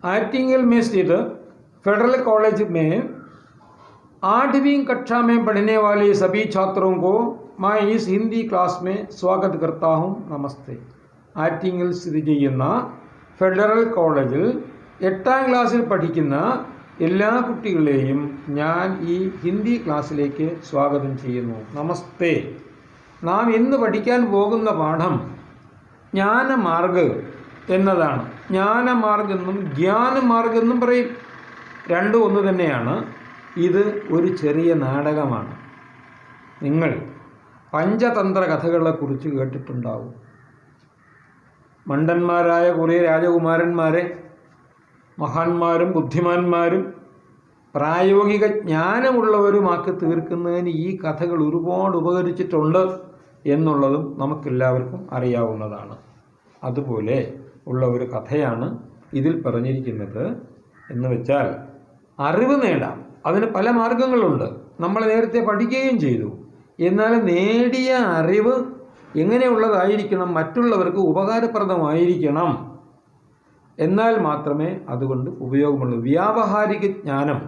आर्टिंगल में स्थित federal college में 8वीं कक्षा में पढ़ने वाले सभी छात्रों को मैं इस हिंदी क्लास में स्वागत करता हूँ. नमस्ते. ആറ്റിങ്ങൽ സ്ഥിതി ചെയ്യുന്ന ഫെഡറൽ കോളേജിൽ 8ാം ക്ലാസ്സിൽ പഠിക്കുന്ന എല്ലാ കുട്ടികളെയും ഞാൻ ഈ ഹിന്ദി ക്ലാസ്സിലേക്ക് സ്വാഗതം ചെയ്യുന്നു. നമസ്തേ. നാം ഇന്ന് പഠിക്കാൻ പോകുന്ന പാഠം ജ്ഞാനമാർഗ് എന്നതാണ്. ജ്ഞാനമാർഗ് എന്നും ജ്ഞാനമാർഗ് എന്നും പറയും. രണ്ടും ഒന്ന് തന്നെയാണ്. ഇത് ഒരു ചെറിയ നാടകമാണ്. നിങ്ങൾ പഞ്ചതന്ത്ര കഥകളെക്കുറിച്ച് കേട്ടിട്ടുണ്ടാവും. മണ്ടന്മാരായ കുറേ രാജകുമാരന്മാരെ മഹാന്മാരും ബുദ്ധിമാന്മാരും പ്രായോഗിക ജ്ഞാനമുള്ളവരുമാക്കി തീർക്കുന്നതിന് ഈ കഥകൾ ഒരുപാട് ഉപകരിച്ചിട്ടുണ്ട് എന്നുള്ളതും നമുക്കെല്ലാവർക്കും അറിയാവുന്നതാണ്. അതുപോലെ ഉള്ള ഒരു കഥയാണ് ഇതിൽ പറഞ്ഞിരിക്കുന്നത്. എന്ന് വെച്ചാൽ അറിവ് നേടാം, അതിന് പല മാർഗങ്ങളുണ്ട്. നമ്മൾ നേരത്തെ പഠിക്കുകയും ചെയ്തു. എന്നാൽ നേടിയ അറിവ് എങ്ങനെയുള്ളതായിരിക്കണം? മറ്റുള്ളവർക്ക് ഉപകാരപ്രദമായിരിക്കണം. എന്നാൽ മാത്രമേ അതുകൊണ്ട് ഉപയോഗമുള്ളൂ. വ്യാവഹാരിക ജ്ഞാനം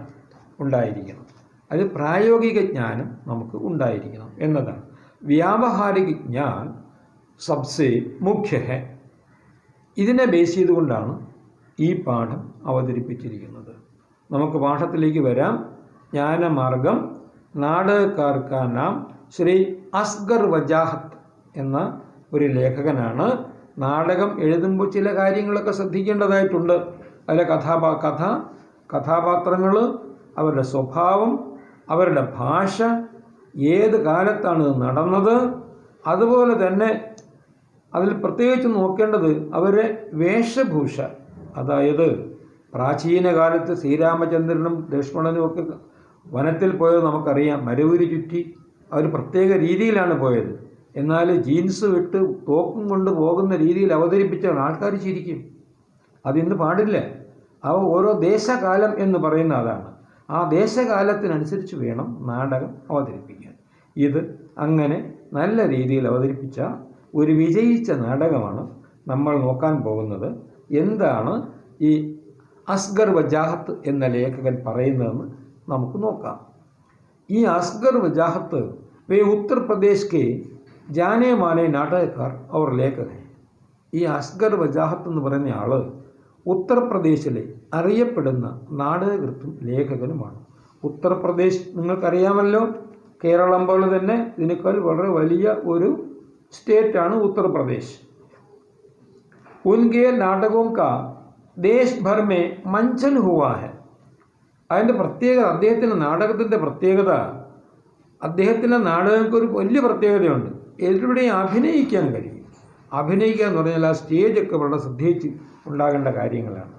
ഉണ്ടായിരിക്കണം, അത് പ്രായോഗിക ജ്ഞാനം നമുക്ക് ഉണ്ടായിരിക്കണം എന്നതാണ്. വ്യാവഹാരിക ജ്ഞാൻ സബ്സെ മുഖ്യ ഹെ. ഇതിനെ ബേസ് ചെയ്തുകൊണ്ടാണ് ഈ പാഠം അവതരിപ്പിച്ചിരിക്കുന്നത്. നമുക്ക് പാഠത്തിലേക്ക് വരാം. ജ്ഞാനമാർഗം. നാടകക്കാർക്കാ നാം ശ്രീ അസ്ഗർ വജാഹത്ത് എന്ന ഒരു ലേഖകനാണ്. നാടകം എഴുതുമ്പോൾ ചില കാര്യങ്ങളൊക്കെ ശ്രദ്ധിക്കേണ്ടതായിട്ടുണ്ട്. അതിലെ കഥാപാത്രങ്ങൾ, അവരുടെ സ്വഭാവം, അവരുടെ ഭാഷ, ഏത് കാലത്താണ് നടന്നത്, അതുപോലെ തന്നെ അതിൽ പ്രത്യേകിച്ച് നോക്കേണ്ടത് അവരുടെ വേഷഭൂഷ. അതായത് പ്രാചീന കാലത്ത് ശ്രീരാമചന്ദ്രനും ലക്ഷ്മണനും ഒക്കെ വനത്തിൽ പോയത് നമുക്കറിയാം. മരവുരി ചുറ്റി അവർ പ്രത്യേക രീതിയിലാണ് പോയത്. എന്നാൽ ജീൻസ് വിട്ട് തോക്കും കൊണ്ട് പോകുന്ന രീതിയിൽ അവതരിപ്പിച്ച ആൾക്കാർ ചിരിക്കും. അതിന്ന് പാടില്ല. അവ ഓരോ ദേശകാലം എന്ന് പറയുന്ന അതാണ്. ആ ദേശകാലത്തിനനുസരിച്ച് വേണം നാടകം അവതരിപ്പിക്കാൻ. ഇത് അങ്ങനെ നല്ല രീതിയിൽ അവതരിപ്പിച്ച ഒരു വിജയിച്ച നാടകമാണ് നമ്മൾ നോക്കാൻ പോകുന്നത്. എന്താണ് ഈ അസ്ഗർ വജാഹത്ത് എന്ന ലേഖകൻ പറയുന്നതെന്ന് നമുക്ക് നോക്കാം. ഈ അസ്ഗർ വജാഹത്ത് വേ ഉത്തർപ്രദേശ് കെ ജാനേ മാനേ നാടകക്കാർ അവർ ലേഖകൻ. ഈ അസ്ഗർ വജാഹത്ത് എന്ന് പറയുന്ന ആൾ ഉത്തർപ്രദേശിലെ അറിയപ്പെടുന്ന നാടകകൃത്തും ലേഖകനുമാണ്. ഉത്തർപ്രദേശ് നിങ്ങൾക്കറിയാമല്ലോ, കേരളം പോലെ തന്നെ ഇതിനേക്കാൾ വളരെ വലിയ ഒരു സ്റ്റേറ്റാണ് ഉത്തർപ്രദേശ്. ഉൻകെ നാടകോं का देश भर में मंचन हुआ है. അതിൻ്റെ പ്രത്യേകത, അദ്ദേഹത്തിൻ്റെ നാടകത്തിൻ്റെ പ്രത്യേകത, അദ്ദേഹത്തിൻ്റെ നാടകങ്ങൾക്ക് ഒരു വലിയ പ്രത്യേകതയുണ്ട്. എല്ലാവരുടെയും അഭിനയിക്കാൻ കഴിയും. അഭിനയിക്കുക എന്ന് പറഞ്ഞാൽ ആ സ്റ്റേജൊക്കെ വളരെ ശ്രദ്ധിച്ച് ഉണ്ടാകേണ്ട കാര്യങ്ങളാണ്.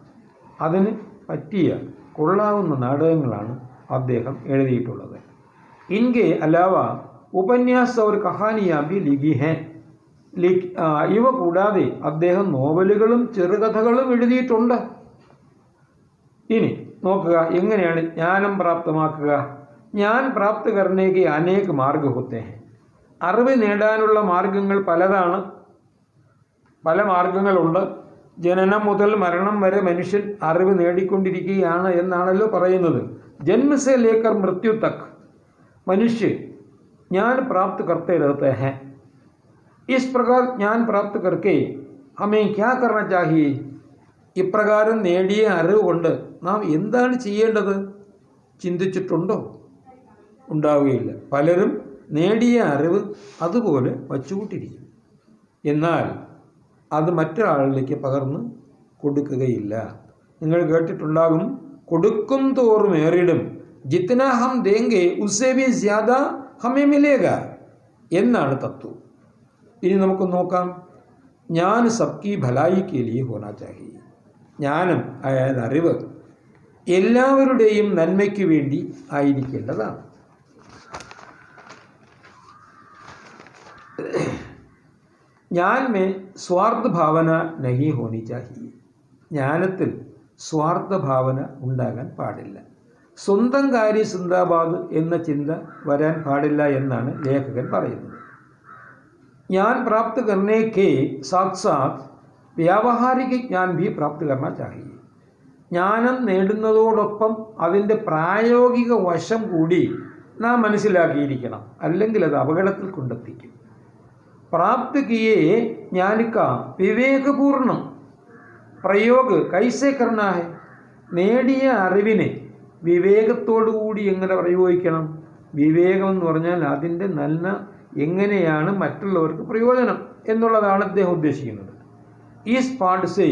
അതിന് പറ്റിയ കൊള്ളാവുന്ന നാടകങ്ങളാണ് അദ്ദേഹം എഴുതിയിട്ടുള്ളത്. ഇൻകെ അലാവ ഉപന്യാസ ഒരു കഹാനിയാ ഭി ലിഖി ഹെ. ഇവ കൂടാതെ അദ്ദേഹം നോവലുകളും ചെറുകഥകളും എഴുതിയിട്ടുണ്ട്. ഇനി നോക്കുക, എങ്ങനെയാണ് ജ്ഞാനം പ്രാപ്തമാക്കുക. ജ്ഞാൻ പ്രാപ്ത കർണേക്ക് അനേക മാർഗ ഹോത്തെ ഹെ. അറിവ് നേടാനുള്ള മാർഗങ്ങൾ പലതാണ്, പല മാർഗങ്ങളുണ്ട്. ജനനം മുതൽ മരണം വരെ മനുഷ്യൻ അറിവ് നേടിക്കൊണ്ടിരിക്കുകയാണ് എന്നാണല്ലോ പറയുന്നത്. ജന്മസെ ലേക്കർ മൃത്യു തക് മനുഷ്യ ज्ञान प्राप्त करते रहते हैं. इस प्रकार ज्ञान प्राप्त करके हमें क्या करना चाहिए? ഇപ്രകാരം നേടിയ അറിവ് കൊണ്ട് നാം എന്താണ് ചെയ്യേണ്ടത്? ചിന്തിച്ചിട്ടുണ്ടോ? ഉണ്ടാവുകയില്ല. പലരും നേടിയ അറിവ് അതുപോലെ വച്ചുകൂട്ടിരിക്കും. എന്നാൽ അത് മറ്റൊരാളിലേക്ക് പകർന്ന് കൊടുക്കുകയില്ല. നിങ്ങൾ കേട്ടിട്ടുണ്ടാകും, കൊടുക്കും തോറും ഏറിടും. ജിത്ന ഹം ദേംഗെ ഉസ്സേ ഭി ജ്യാദ ഹമേ മിലേഗ എന്നാണ് തത്വം. ഇനി നമുക്ക് നോക്കാം. ജ്ഞാൻ സബ്കി ഭലായി കെ ലിയെ ഹോനാ ചാഹിയെ. ജ്ഞാനം അതായത് അറിവ് എല്ലാവരുടെയും നന്മയ്ക്ക് വേണ്ടി ആയിരിക്കേണ്ടതാണ്. ജ്ഞാൻ മേ സ്വാർത്ഥ ഭാവന നഹി ഹോനി ചാഹിയെ. ജ്ഞാനത്തിൽ സ്വാർത്ഥ ഭാവന ഉണ്ടാകാൻ പാടില്ല. സ്വന്തം കാര്യ സിന്ദാബാദ് എന്ന ചിന്ത വരാൻ പാടില്ല എന്നാണ് ലേഖകൻ പറയുന്നത്. ज्ञान प्राप्त करने के साथ साथ व्यावहारिक ज्ञान भी प्राप्त करना चाहिए. ജ്ഞാനം നേടുന്നതോടൊപ്പം അതിൻ്റെ പ്രായോഗിക വശം കൂടി നാം മനസ്സിലാക്കിയിരിക്കണം, അല്ലെങ്കിൽ അത് അപകടത്തിൽ കൊണ്ടെത്തിക്കും. പ്രാപ്ത് കിയെ ജ്ഞാനിക്ക വിവേകപൂർണം പ്രയോഗ് കൈസേ കർണ ഹെ. നേടിയ അറിവിനെ വിവേകത്തോടുകൂടി എങ്ങനെ പ്രയോഗിക്കണം? വിവേകം എന്ന് പറഞ്ഞാൽ അതിൻ്റെ നല്ല എങ്ങനെയാണ് മറ്റുള്ളവർക്ക് പ്രയോജനം എന്നുള്ളതാണ് അദ്ദേഹം ഉദ്ദേശിക്കുന്നത്. ഈസ് പാഠ് സേ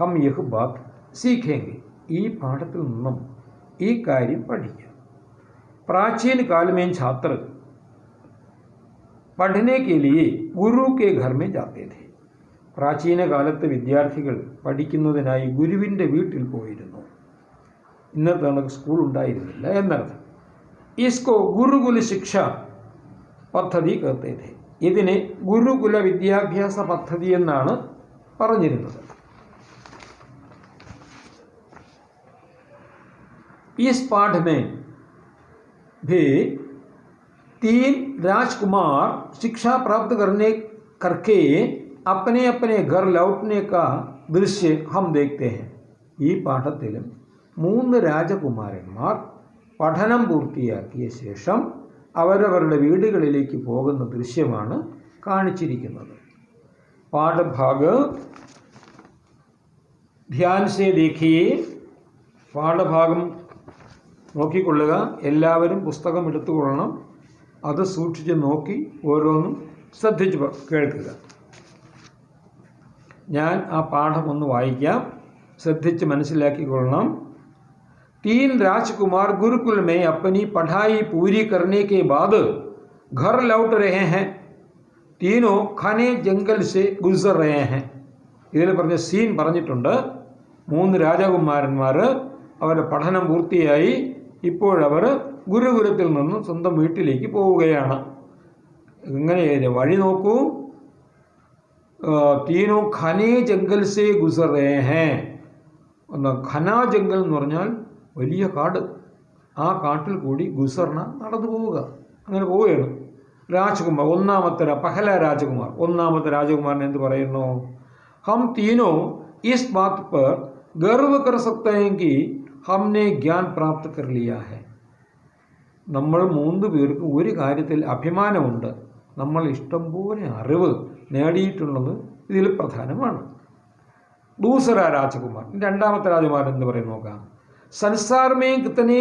ഹം യഹ് ബാത് സീഖേംഗെ. ഈ പാഠത്തിൽ നിന്നും ഈ കാര്യം പഠിക്കാം. प्राचीन काल में छात्र പഠനെ के लिए ഗുരു के घर में जाते थे. പ്രാചീന കാലത്ത് വിദ്യാർത്ഥികൾ പഠിക്കുന്നതിനായി ഗുരുവിൻ്റെ വീട്ടിൽ പോയിരുന്നു. ഇന്നത്തെ നമുക്ക് സ്കൂൾ ഉണ്ടായിരുന്നില്ല എന്നർത്ഥം. ഇസ്കോ ഗുരുകുല ശിക്ഷ പദ്ധതി कहते थे. ഇതിനെ ഗുരുകുല വിദ്യാഭ്യാസ പദ്ധതി എന്നാണ് പറഞ്ഞിരുന്നത്. इस पाठ में भी 3 राजकुमार शिक्षा प्राप्त करके अपने अपने घर लौटने का दृश्य हम देखते हैं. ഈ പാഠത്തിലും 3 രാജകുമാരന്മാർ പഠനം പൂർത്തിയാക്കിയ ശേഷം അവരവരുടെ വീടുകളിലേക്ക് പോകുന്ന ദൃശ്യമാണ് കാണിച്ചിരിക്കുന്നത്. പാഠഭാഗ് ധ്യാൻ സേ ദേഖിയേ. പാഠഭാഗം നോക്കിക്കൊള്ളുക. എല്ലാവരും പുസ്തകം എടുത്തുകൊള്ളണം. അത് സൂക്ഷിച്ച് നോക്കി ഓരോന്നും ശ്രദ്ധിച്ച് കേൾക്കുക. ഞാൻ ആ പാഠം ഒന്ന് വായിക്കാം, ശ്രദ്ധിച്ച് മനസ്സിലാക്കിക്കൊള്ളണം. 3 राजकुमार गुरुकुल में अपनी पढ़ाई पूरी करने के बाद घर लौट रहे हैं. तीनों घने जंगल से गुजर रहे हैं. ഇതിൽ പറഞ്ഞ സീൻ പറഞ്ഞിട്ടുണ്ട്. 3 രാജകുമാരന്മാർ അവരുടെ പഠനം പൂർത്തിയായി ഇപ്പോഴവർ ഗുരുകുലത്തിൽ നിന്നും സ്വന്തം വീട്ടിലേക്ക് പോവുകയാണ്. എങ്ങനെയായിരുന്നു വഴി നോക്കൂ. തീനോ ഖനേ ജംഗൽ സേ ഗുസർ രഹേ ഹേ. ഖനാ ജംഗൽ എന്ന് പറഞ്ഞാൽ വലിയ കാട്. ആ കാട്ടിൽ കൂടി ഗുസർണ നടന്നു പോവുക. അങ്ങനെ പോവുകയാണ്. രാജകുമാർ പഹല രാജകുമാർ ഒന്നാമത്തെ രാജകുമാരൻ എന്ത് പറയുന്നു? ഹം തീനോ ഇസ് ബാത് പർ ഗർവ് കർ സക്തേ ഹൈ കി ഹംനെ ജ്ഞാൻ പ്രാപ്ത് കർ ലിയാ ഹൈ. നമ്മൾ 3 പേർക്ക് ഒരു കാര്യത്തിൽ അഭിമാനമുണ്ട്. നമ്മൾ ഇഷ്ടംപോലെ അറിവ് നേടിയിട്ടുള്ളത് ഇതിൽ പ്രധാനമാണ്. ദൂസറ രാജകുമാർ രണ്ടാമത്തെ രാജകുമാരൻ എന്ന് പറയും നോക്കാം. संसार में कितने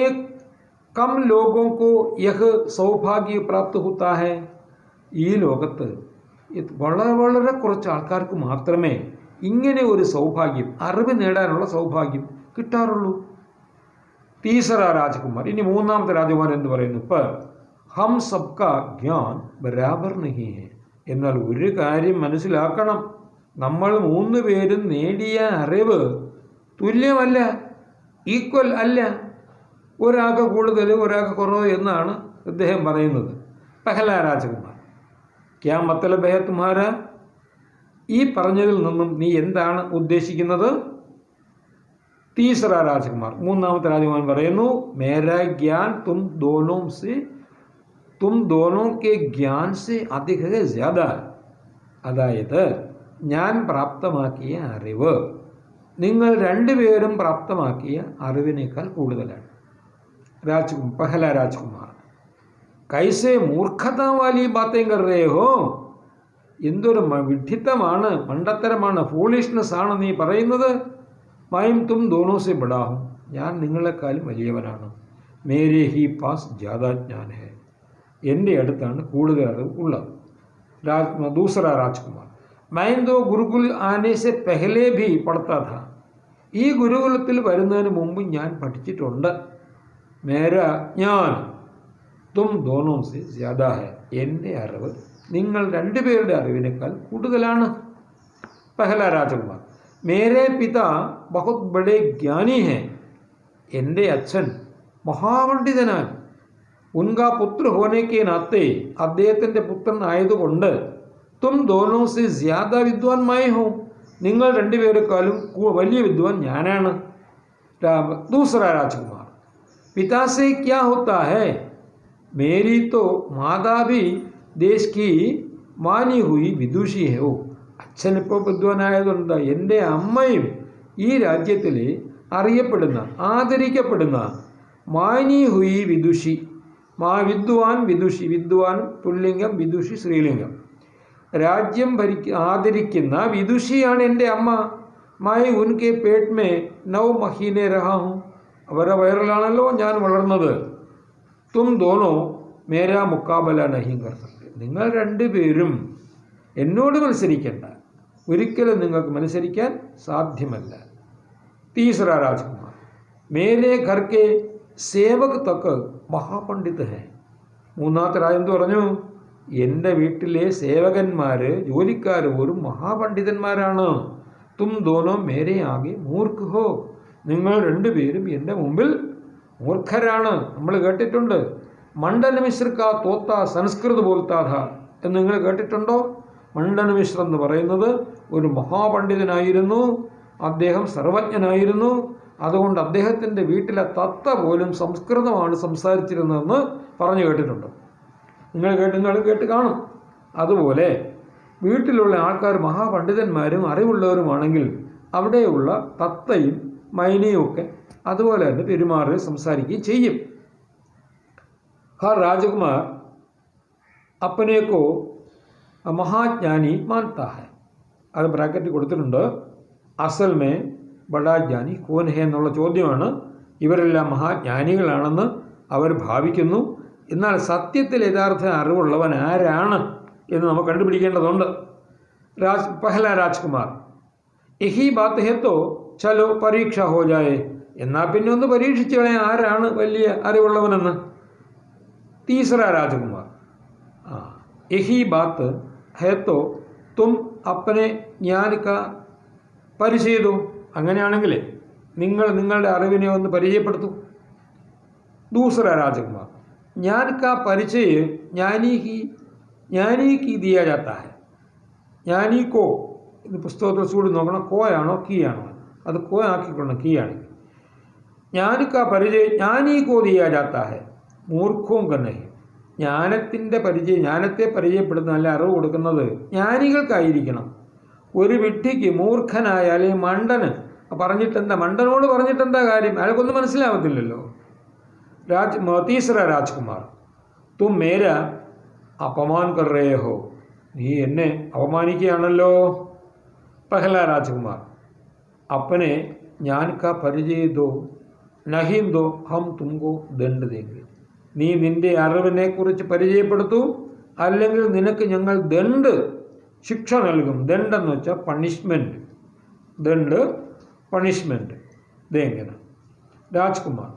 कम लोगों को यह സൗഭാഗ്യ പ്രാപ്ത് होता है. ഈ ലോകത്ത് വളരെ വളരെ കുറച്ച് ആൾക്കാർക്ക് മാത്രമേ ഇങ്ങനെ ഒരു സൗഭാഗ്യം, അറിവ് നേടാനുള്ള സൗഭാഗ്യം കിട്ടാറുള്ളൂ. തീസറ രാജകുമാർ. ഇനി മൂന്നാമത്തെ രാജകുമാരൻ എന്ന് പറയുന്നു. ഇപ്പം ഹം സബ്കാ ജ്ഞാൻ ബരാബർ നഹി ഹെ. എന്നാൽ ഒരു കാര്യം മനസ്സിലാക്കണം, നമ്മൾ 3 പേരും നേടിയ അറിവ് തുല്യമല്ല, ഈക്വൽ അല്ല. ഒരാൾക്ക് കൂടുതൽ ഒരാൾക്ക് കുറവ് എന്നാണ് അദ്ദേഹം പറയുന്നത്. പഹല രാജകുമാർ. ക്യാ മത്തലബ് ഹേ തുമ്ഹാര. ഈ പറഞ്ഞതിൽ നിന്നും നീ എന്താണ് ഉദ്ദേശിക്കുന്നത്? തീസറ രാജകുമാർ മൂന്നാമത്തെ രാജകുമാരൻ പറയുന്നു, മേരാ ജ്ഞാൻ തും ദോനോ കെ ജ്ഞാൻ സെ അധിക ജ്യാദ. അതായത് ഞാൻ പ്രാപ്തമാക്കിയ അറിവ് നിങ്ങൾ 2 പേരും പ്രാപ്തമാക്കിയ അറിവിനേക്കാൾ കൂടുതലാണ്. പഹല രാജകുമാർ. കൈസേ മൂർഖത വാലി ബാത്തേം കർ രഹേ ഹോ. എന്തൊരു വിഡ്ഢിത്തമാണ്, മണ്ടത്തരമാണ്, ഫൂളിഷ്നെസ് ആണ് നീ പറയുന്നത്. മൈം തും ദോനോ സെ ബഡാ ഹും. ഞാൻ നിങ്ങളെക്കാളും വലിയവനാണ്. മേരെ ഹി പാസ് ജ്യാദാ ജ്ഞാൻ ഹെ. എൻ്റെ അടുത്താണ് കൂടുതൽ അറിവ് ഉള്ളത്. ദൂസറ രാജകുമാർ. मैं तो गुरुकुल आने से पहले भी पढ़ता था. ഈ ഗുരുകുലത്തിൽ വരുന്നതിന് മുമ്പ് ഞാൻ പഠിച്ചിട്ടുണ്ട്. മേരാ ജ്ഞാൻ തും ദോനോ സെ ജ്യാദാ ഹെ. എൻ്റെ അറിവ് നിങ്ങൾ 2 പേരുടെ അറിവിനേക്കാൾ കൂടുതലാണ്. പഹല രാജകുമാർ. മേരെ പിതാ ബഹുത് ബഡേ ജ്ഞാനി ഹെ. എൻ്റെ അച്ഛൻ മഹാപണ്ഡിതനാണ്. ഉൻകാ പുത്ര ഹോനെ കെ നാത്തെ. അദ്ദേഹത്തിൻ്റെ പുത്രൻ ആയതുകൊണ്ട് തും ദോനോ സെ ജ്യാദ വിദ്വാൻമായ ഹോ. നിങ്ങൾ 2 പേരെക്കാളും വലിയ വിദ്വാൻ ഞാനാണ്. ദൂസറ രാജകുമാർ. പിതാ സെ ക്യാ ഹോത്താ ഹെ. മേരി തോ മാതാ ഭി ദേശ് കി മാനി ഹുയി വിദുഷി ഹെ. ഓ, അച്ഛനിപ്പോൾ വിദ്വാനായതുകൊണ്ട് എൻ്റെ അമ്മയും ഈ രാജ്യത്തിലെ അറിയപ്പെടുന്ന ആദരിക്കപ്പെടുന്ന മാനി ഹുയി വിദുഷി വിദ്വാൻ വിദുഷി, വിദ്വാൻ പുല്ലിംഗം, വിദുഷി സ്ത്രീലിംഗം, രാജ്യം ആദരിക്കുന്ന വിദുഷിയാണ് എൻ്റെ അമ്മ. മൈ ഉൻകെ പേട്ട് മേ 9 മഹീനെ രഹാ ഹൂം, അവരുടെ വയറിലാണല്ലോ ഞാൻ വളർന്നത്. തും ദോനോ മേരാ മുക്കാബല നഹീം കർ സക്തെ, നിങ്ങൾ രണ്ടുപേരും എന്നോട് മത്സരിക്കേണ്ട, ഒരിക്കലും നിങ്ങൾക്ക് മത്സരിക്കാൻ സാധ്യമല്ല. തീസറ രാജ്കുമാർ, മേരെ ഘർ കെ സേവക് തക്ക് മഹാപണ്ഡിത് ഹെ. മൂന്നാമത്തെ രാജ് എന്ത് പറഞ്ഞു? എൻ്റെ വീട്ടിലെ സേവകന്മാർ, ജോലിക്കാർ ഒരു മഹാപണ്ഡിതന്മാരാണ്. തും ദോനോ മേരെ ആകെ മൂർക്ക് ഹോ, നിങ്ങൾ രണ്ടുപേരും എൻ്റെ മുമ്പിൽ മൂർഖരാണ്. നമ്മൾ കേട്ടിട്ടുണ്ട്, മണ്ഡന മിശ്രക്ക തോത്ത സംസ്കൃത് ബോൽത്താഥ എന്ന് നിങ്ങൾ കേട്ടിട്ടുണ്ടോ? മണ്ഡന മിശ്ര എന്ന് പറയുന്നത് ഒരു മഹാപണ്ഡിതനായിരുന്നു, അദ്ദേഹം സർവജ്ഞനായിരുന്നു. അതുകൊണ്ട് അദ്ദേഹത്തിൻ്റെ വീട്ടിലെ തത്ത പോലും സംസ്കൃതമാണ് സംസാരിച്ചിരുന്നതെന്ന് പറഞ്ഞു കേട്ടിട്ടുണ്ട്. നിങ്ങൾ കേട്ട് കാണും. അതുപോലെ വീട്ടിലുള്ള ആൾക്കാർ മഹാപണ്ഡിതന്മാരും അറിവുള്ളവരുമാണെങ്കിൽ അവിടെയുള്ള തത്തയും മൈനയും ഒക്കെ അതുപോലെ തന്നെ പെരുമാറുകയും സംസാരിക്കുകയും ചെയ്യും. ഹർ രാജകുമാർ അപ്പനേക്കോ മഹാജ്ഞാനി മാൻതാ ഹെ, അത് ബ്രാക്കറ്റ് കൊടുത്തിട്ടുണ്ട്. അസൽ മേ ബഡാ ജ്ഞാനി കോൻ ഹെ എന്നുള്ള ചോദ്യമാണ്. ഇവരെല്ലാം മഹാജ്ഞാനികളാണെന്ന് അവർ ഭാവിക്കുന്നു. എന്നാൽ സത്യത്തിൽ യഥാർത്ഥ അറിവുള്ളവൻ ആരാണ് എന്ന് നമുക്ക് കണ്ടുപിടിക്കേണ്ടതുണ്ട്. പഹല രാജ്കുമാർ, യഹി ബാത്ത് ഹെ തോ ചലോ പരീക്ഷ ഹോ ജായേ, എന്നാൽ പിന്നെ ഒന്ന് പരീക്ഷിച്ചു കളയാൻ ആരാണ് വലിയ അറിവുള്ളവനെന്ന്. തീസറ രാജകുമാർ, യഹി ബാത്ത് ഹെ തോ തും അപ്പനെ ജ്ഞാൻ കാ പരിചയ ദോ, അങ്ങനെയാണെങ്കിൽ നിങ്ങൾ നിങ്ങളുടെ അറിവിനെ ഒന്ന് പരിചയപ്പെടുത്തൂ. ദൂസറ രാജകുമാർ, ജ്ഞാൻ കാ പരിചയ ജ്ഞാനി കി ദിയാ ജാത്താ ഹെ. ജ്ഞാനി കോ, ഇത് പുസ്തകത്തിൽ ചൂടി നോക്കണം, കോയാണോ കീ ആണോ? അത് കോ ആക്കിക്കൊള്ളണം, കീ ആണെങ്കിൽ. ജ്ഞാൻ കാ പരിചയ ജ്ഞാനി കോ ദിയാ ജാത്താ ഹെ, മൂർഖവും കന്നെ. ജ്ഞാനത്തെ പരിചയപ്പെടുന്ന അല്ല അറിവ് കൊടുക്കുന്നത് ജ്ഞാനികൾക്കായിരിക്കണം. ഒരു വിഡ്ഢിക്ക്, മൂർഖനായ അല്ലെങ്കിൽ മണ്ടന് മണ്ടനോട് പറഞ്ഞിട്ടെന്താ കാര്യം? അയാൾക്കൊന്നും മനസ്സിലാവത്തില്ലല്ലോ. തീസറ രാജ്കുമാർ, തും മേര അപമാൻ കർ രേ ഹോ, നീ എന്നെ അപമാനിക്കുകയാണല്ലോ. പഹല രാജ്കുമാർ, അപ്പനെ ജ്ഞാൻ കാ പരിചയ ദോ നഹീം ദോ ഹം തുംകോ ദണ്ഡ് ദേംഗെ, നീ നിന്റെ അറിവിനെ കുറിച്ച് പരിചയപ്പെടുത്തൂ, അല്ലെങ്കിൽ നിനക്ക് ഞങ്ങൾ ശിക്ഷ നൽകും. ദണ്ഡെന്ന് വെച്ചാൽ പണിഷ്മെൻറ്റ് ദേംഗന. രാജ്കുമാർ,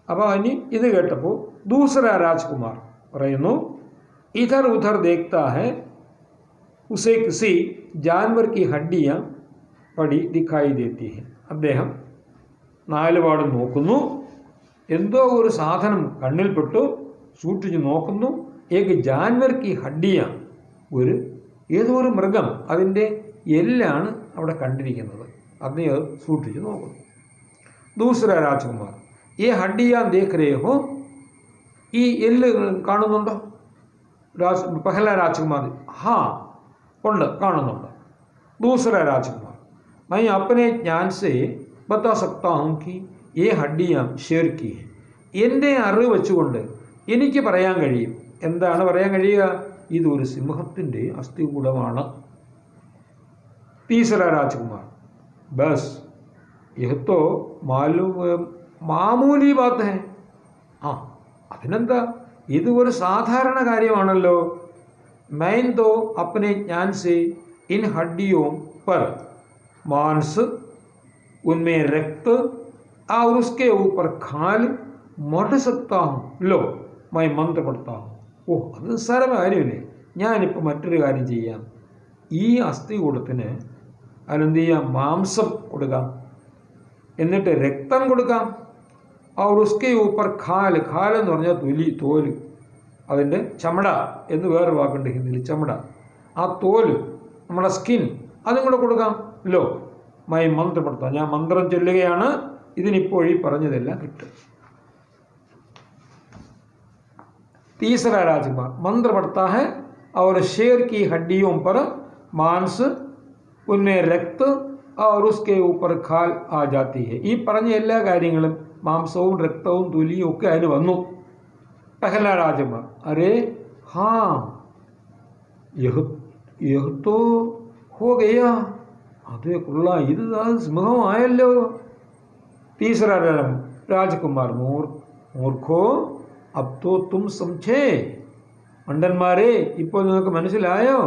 അപ്പോൾ ഇനി ഇത് കേട്ടപ്പോൾ ദൂസറ രാജ്കുമാർ പറയുന്നു, ഇധർ ഉധർ ദേഖ്താ ഹെ ഉസേ കിസി ജാൻവർ കി ഹഡ്ഡിയാ പടി ദിഖായി ദേത്തി ഹെ. അദ്ദേഹം നാലുപാടും നോക്കുന്നു, എന്തോ ഒരു സാധനം കണ്ണിൽപ്പെട്ടു, സൂക്ഷിച്ച് നോക്കുന്നു. ഏക ജാൻവർ കി ഹഡ്ഡിയ, ഏതോ ഒരു മൃഗം, അതിൻ്റെ എല്ലാണ് അവിടെ കണ്ടിരിക്കുന്നത്. അതിനെ സൂക്ഷിച്ച് നോക്കുന്നു. ദൂസറ രാജ്കുമാർ, ഈ ഹഡ്ഡിയാൻ ദേഖ് രേ ഹോ, ഈ എല്ല് കാണുന്നുണ്ടോ? പഹല രാജ്കുമാർ, ഹാ ഉണ്ട്, കാണുന്നുണ്ട്. ദൂസറ രാജ്കുമാർ, मैं अपने ज्ञान से बता सकता हूँ कि ये हड्डियाँ शेर की है. എൻ്റെ അറിവ് വെച്ചുകൊണ്ട് എനിക്ക് പറയാൻ കഴിയും. എന്താണ് പറയാൻ കഴിയുക? ഇതൊരു സിംഹത്തിൻ്റെ അസ്ഥികൂടമാണ്. തീസറ രാജ്കുമാർ, ബസ് യഹ് തോ മാമൂലി ബാത്ത് ഹെ. അതിനെന്താ, ഇത് ഒരു സാധാരണ കാര്യമാണല്ലോ. मैं तो अपने ज्ञान से इन हड्डियों पर मांस, उनमें रक्त और उसके ऊपर खाल मढ़ सकता हूँ. लो मैं मंत्र पढ़ता हूँ. അത് നിസ്സാരമായ കാര്യമില്ലേ? ഞാനിപ്പോൾ മറ്റൊരു കാര്യം ചെയ്യാം. ഈ അസ്ഥികൂടത്തിന് അതിനെന്ത് ചെയ്യാം? മാംസം കൊടുക്കാം, എന്നിട്ട് രക്തം കൊടുക്കാം. और उसके ऊपर खाल എന്ന് പറഞ്ഞാൽ തോല്, അതിൻ്റെ ചമട എന്ന് വേറെ വാക്കുണ്ട് ഹിന്ദിയിൽ, ചമട. ആ തോല്, നമ്മുടെ സ്കിൻ, അതും കൂടെ കൊടുക്കാം. ലോ മൈ മന്ത്രപ്പെടുത്താം, ഞാൻ മന്ത്രം ചൊല്ലുകയാണ്, ഇതിനിപ്പോൾ ഈ പറഞ്ഞതെല്ലാം കിട്ടും. तीसरा राजकुमार, मंत्र पढ़ता है और शेर की हड्डियों पर मांस, उनमें रक्त और उसके ऊपर खाल आ जाती है. ഈ പറഞ്ഞ എല്ലാ കാര്യങ്ങളും മാംസവും രക്തവും തൊലിയും ഒക്കെ അതിന് വന്നു. പഹല രാജകുമാർ അരേ ഹാ യഹ് തോ ഹോ ഗയാ, അതേ കൊള്ളാം, ഇത് സിംഹമായല്ലോ. തീസറ രാജകുമാർ മൂർഖോ അബ് തോ തും സംജേ, മണ്ടന്മാരെ ഇപ്പോൾ നിങ്ങൾക്ക് മനസ്സിലായോ?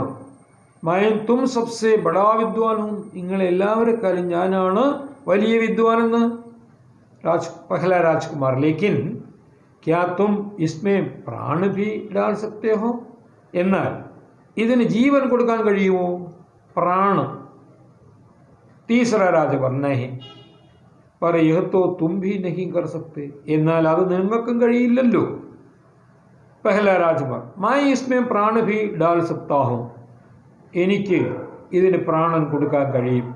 मैं तुम सबसे बड़ा विद्वान हूँ, നിങ്ങളെല്ലാവരെക്കാളും ഞാനാണ് വലിയ വിദ്വാനെന്ന്. पहला राजकुमार लेकिन क्या तुम इसमें प्राण भी डाल सकते हो, എന്നാൽ ഇതിന് ജീവൻ കൊടുക്കാൻ കഴിയുമോ? പ്രാൺ. तीसरा राजकुमार नहीं पर यह तो तुम भी नहीं कर सकते, എന്നാൽ അത് നിങ്ങൾക്കും കഴിയില്ലല്ലോ. पहला राजकुमार मैं इसमें प्राण भी डाल सकता हूँ, എനിക്ക് ഇതിന് പ്രാണൻ കൊടുക്കാൻ കഴിയും.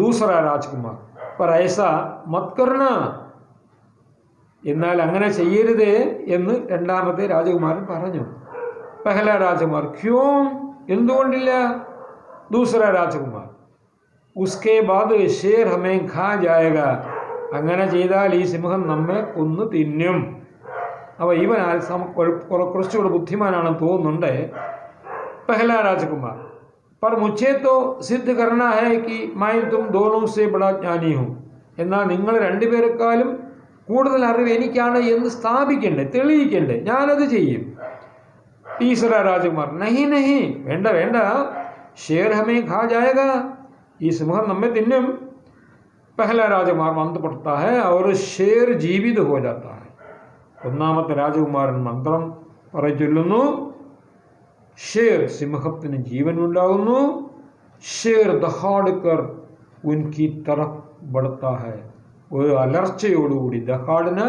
दूसरा राजकुमार पर ऐसा मत करना, എന്നാൽ അങ്ങനെ ചെയ്യരുത് എന്ന് രണ്ടാമത്തെ രാജകുമാരൻ പറഞ്ഞു. पहला राजकुमार क्यों, എന്തുകൊണ്ടില്ല? दूसरा राजकुमार उसके बाद शेर हमें खा जाएगा, അങ്ങനെ ചെയ്താൽ ഈ സിംഹം നമ്മെ കൊന്നു തിന്നും. അപ്പോൾ ഇവൻ കുറച്ചുകൂടെ ബുദ്ധിമാനാണെന്ന് തോന്നുന്നുണ്ട്. पहला राजकुमार पर मुझे तो सिद्ध करना है कि मैं तुम दोनों से बड़ा ज्ञानी हूँ, എന്നാൽ നിങ്ങൾ രണ്ടുപേരെക്കാളും കൂടുതൽ അറിവ് എനിക്കാണ് എന്ന് സ്ഥാപിക്കണ്ടേ, തെളിയിക്കണ്ടേ, ഞാനത് ചെയ്യും. तीसरा राजकुमार नहीं नहीं, വേണ്ട വേണ്ട, शेर हमें खा जाएगा, ഈ സിംഹം നമ്മെ തിന്നും. पहला राजकुमार मंत्र पढ़ता है और शेर जीवित हो जाता है. ഒന്നാമത്തെ രാജകുമാരൻ മന്ത്രം ചൊല്ലുന്നു, ഷേർ സിംഹത്തിന് ജീവൻ ഉണ്ടാകുന്നു. ഷേർ ദഹാഡ്കർ ഉൻകി തറഫ് ബഡ്താ ഹൈ, ഒരു അലർച്ചയോടുകൂടി, ദഹാഡിന്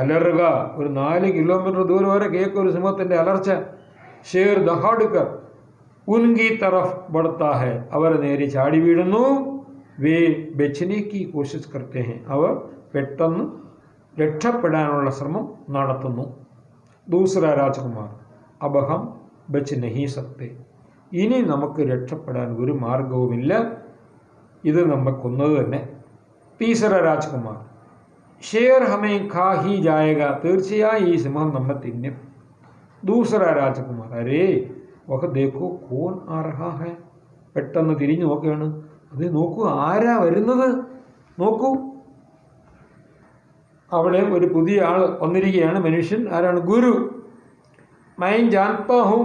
അലറുക, ഒരു 4 കിലോമീറ്റർ ദൂരം വരെ കേൾക്കും ഒരു സിംഹത്തിൻ്റെ അലർച്ച. ഷേർ ദഹാഡ്കർ ഉൻകി തറഫ് ബഡ്താ ഹൈ, അവർ നേരെ ചാടി വീഴുന്നു. വേ ബച്ചനെ കി കോശിഷ് കർത്തെ ഹൈ, അവർ പെട്ടെന്ന് രക്ഷപ്പെടാനുള്ള ശ്രമം നടത്തുന്നു. ദൂസറാ രാജകുമാർ അബ് ഹം ബച്ച് നഹീ സക്തേ, ഇനി നമുക്ക് രക്ഷപ്പെടാൻ ഒരു മാർഗവുമില്ല, ഇത് നമ്മെ കൊന്നത് തന്നെ. തീസറ രാജകുമാർ ഷേർ ഹമേ ഖാ ഹി ജായേഗ, തീർച്ചയായും ഈ സിംഹം നമ്മെ തിന്നും. ദൂസറ രാജകുമാർ അരേ വഹ ദേഖോ കോൻ ആ രഹാ ഹൈ, പെട്ടെന്ന് തിരിഞ്ഞു നോക്കുകയാണ്. അത് നോക്കൂ, ആരാ വരുന്നത് നോക്കൂ. അവിടെ ഒരു പുതിയ ആൾ വന്നിരിക്കുകയാണ്, മനുഷ്യൻ. ആരാണ്? ഗുരു. मैं जानता हूँ,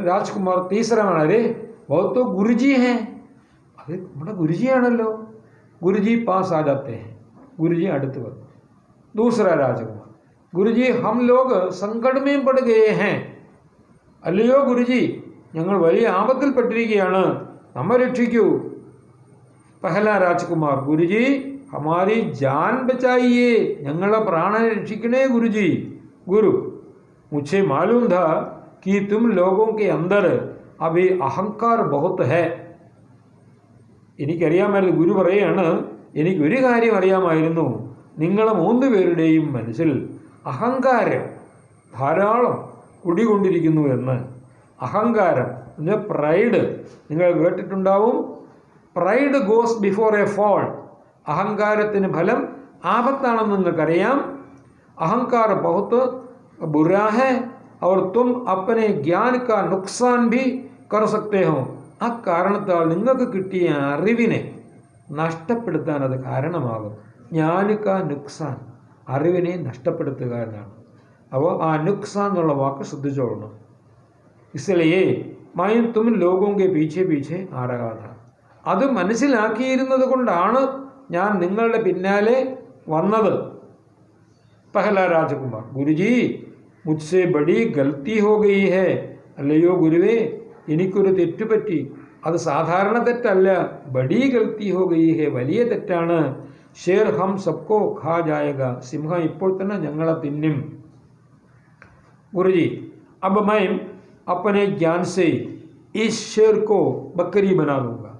രാജ്കുമാർ തീസറമാണ്. അരേ बहुत तो गुरुजी हैं, അത് നമ്മുടെ ഗുരുജിയാണല്ലോ. ഗുരുജി പാസ് ആ ജാത്തെ हैं, ഗുരുജി അടുത്ത് വന്നു. दूसरा राजकुमार गुरुजी हम लोग संकट में पड़ गए हैं, അല്ലയോ ഗുരുജി, ഞങ്ങൾ വലിയ ആപത്തിൽപ്പെട്ടിരിക്കുകയാണ്, നമ്മെ രക്ഷിക്കൂ. पहला राजकुमार गुरुजी हमारी जान बचाइए, ഞങ്ങളുടെ പ്രാണനെ രക്ഷിക്കണേ ഗുരുജി. ഗുരു मुझे मालूम था कि तुम लोगों के अंदर अभी अहंकार बहुत है, എനിക്കറിയാമായിരുന്നു. ഗുരു പറയാണ്, എനിക്കൊരു കാര്യം അറിയാമായിരുന്നു, നിങ്ങളെ 3 പേരുടെയും മനസ്സിൽ അഹങ്കാരം ധാരാളം കുടികൊണ്ടിരിക്കുന്നു എന്ന്. അഹങ്കാരം എന്ന് പ്രൈഡ് നിങ്ങൾ കേട്ടിട്ടുണ്ടാവും. Pride goes before a fall, അഹങ്കാരത്തിന് ഫലം ആപത്താണെന്ന് നിങ്ങൾക്കറിയാം. അഹങ്കാർ ബഹുത്ത് बुरा है और तुम अपने ज्ञान का नुकसान भी कर सकते हो, ആ കാരണത്താൽ നിങ്ങൾക്ക് കിട്ടിയ അറിവിനെ നഷ്ടപ്പെടുത്താൻ അത് കാരണമാകും. ജ്ഞാനിക്ക നുക്സാൻ, അറിവിനെ നഷ്ടപ്പെടുത്തുക എന്നാണ്. അപ്പോൾ ആ നുക്സാൻ എന്നുള്ള വാക്ക് ശ്രദ്ധിച്ചോളണം. ഇസ്ലിയേ മൈൻ തും ലോകോങ്കെ പീछे പീछे ആ രഹാ ഥാ, അത് മനസ്സിലാക്കിയിരുന്നത് കൊണ്ടാണ് ഞാൻ നിങ്ങളുടെ പിന്നാലെ വന്നത്. पहला राजकुमार गुरुजी मुझसे बड़ी गलती हो गई है, അല്ലയോ ഗുരുവേ, എനിക്കൊരു തെറ്റുപറ്റി, അത് സാധാരണ തെറ്റല്ല, ബഡി ഗൽത്തി ഹോ ഗയി ഹെ, വലിയ തെറ്റാണ്. ഷേർ ഹം സബ്കോ ഖാ ജായേഗ, സിംഹം ഇപ്പോൾ തന്നെ ഞങ്ങളെ തിന്നും. ഗുരുജി അബ് മൈ അപ്പനെ ജ്ഞാൻ സേ ഇസ് ഷേർ കോ ബക്കരി ബനാ ദൂംഗാ,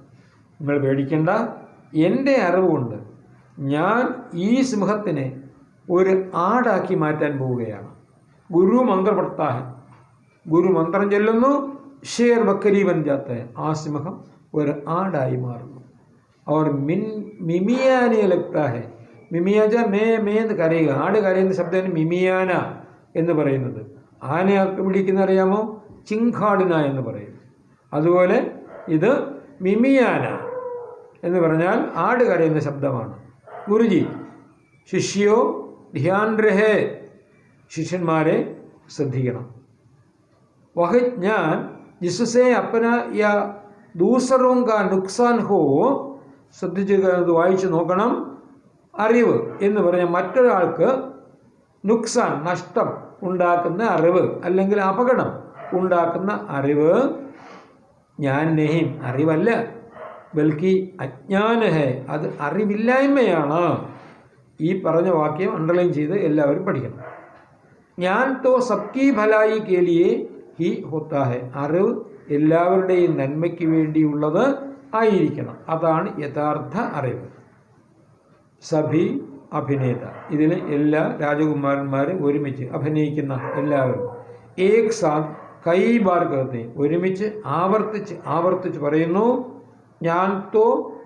നിങ്ങൾ പേടിക്കേണ്ട, എൻ്റെ അറിവുകൊണ്ട് ഞാൻ ഈ സിംഹത്തിനെ ഒരു ആടാക്കി മാറ്റാൻ പോവുകയാണ്. ഗുരു മന്ത്ര പഠിത്താ ഹെ, ഗുരു മന്ത്രം ചൊല്ലുന്നു, ഷേർ ബക്കരി ബൻ ജാത്ത ഹെ, ആ സിംഹം ഒരു ആടായി മാറുന്നു. അവർ മിമിയാനെ ലഗ്താ ഹെ. മിമിയാജ മേ മേ എന്ന് കരയുക. ആട് കരയുന്ന ശബ്ദമാണ് മിമിയാന എന്ന് പറയുന്നത്. ആനയെ വിളിക്കുന്ന അറിയാമോ? ചിങ്കാടിന എന്ന് പറയും. അതുപോലെ ഇത് മിമിയാന എന്ന് പറഞ്ഞാൽ ആട് കരയുന്ന ശബ്ദമാണ്. ഗുരുജി ശിഷ്യോ ധ്യാൻ രഹേ, ശിഷ്യന്മാരെ ശ്രദ്ധിക്കണം. വഹ ജ്ഞാൻ ജിസ്സേ അപ്പന യാ ദൂസറോം കാ നുക്സാൻ ഹോ, ശ്രദ്ധിച്ച് വായിച്ച് നോക്കണം. അറിവ് എന്ന് പറഞ്ഞാൽ മറ്റൊരാൾക്ക് നുക്സാൻ നഷ്ടം ഉണ്ടാക്കുന്ന അറിവ് അല്ലെങ്കിൽ അപകടം ഉണ്ടാക്കുന്ന അറിവ് ജ്ഞാൻ നഹീം അറിവല്ല, ബൽക്കി അജ്ഞാന ഹേ, അത് അറിവില്ലായ്മയാണ്. ഈ പറഞ്ഞ വാക്യം അണ്ടർലൈൻ ചെയ്ത് എല്ലാവരും പഠിക്കണം. ജ്ഞാൻ തോ സബ്കി ഭലായി കെ ലിയേ ഹി ഹോത്താ ഹെ, അറിവ് എല്ലാവരുടെയും നന്മയ്ക്ക് വേണ്ടിയുള്ളത് ആയിരിക്കണം. അതാണ് യഥാർത്ഥ അറിവ്. സഭി അഭിനേത, ഇതിൽ എല്ലാ രാജകുമാരന്മാരും ഒരുമിച്ച് അഭിനയിക്കുന്ന എല്ലാവരും ഏക് സാത്ത് കൈ ബാർ കർത്തെ, ഒരുമിച്ച് ആവർത്തിച്ച് പറയുന്നു. ജ്ഞാൻ തോ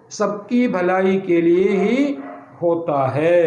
സബ്കി ഭലായി കെ ലിയേ ഹി ഹോത്താ ഹേ.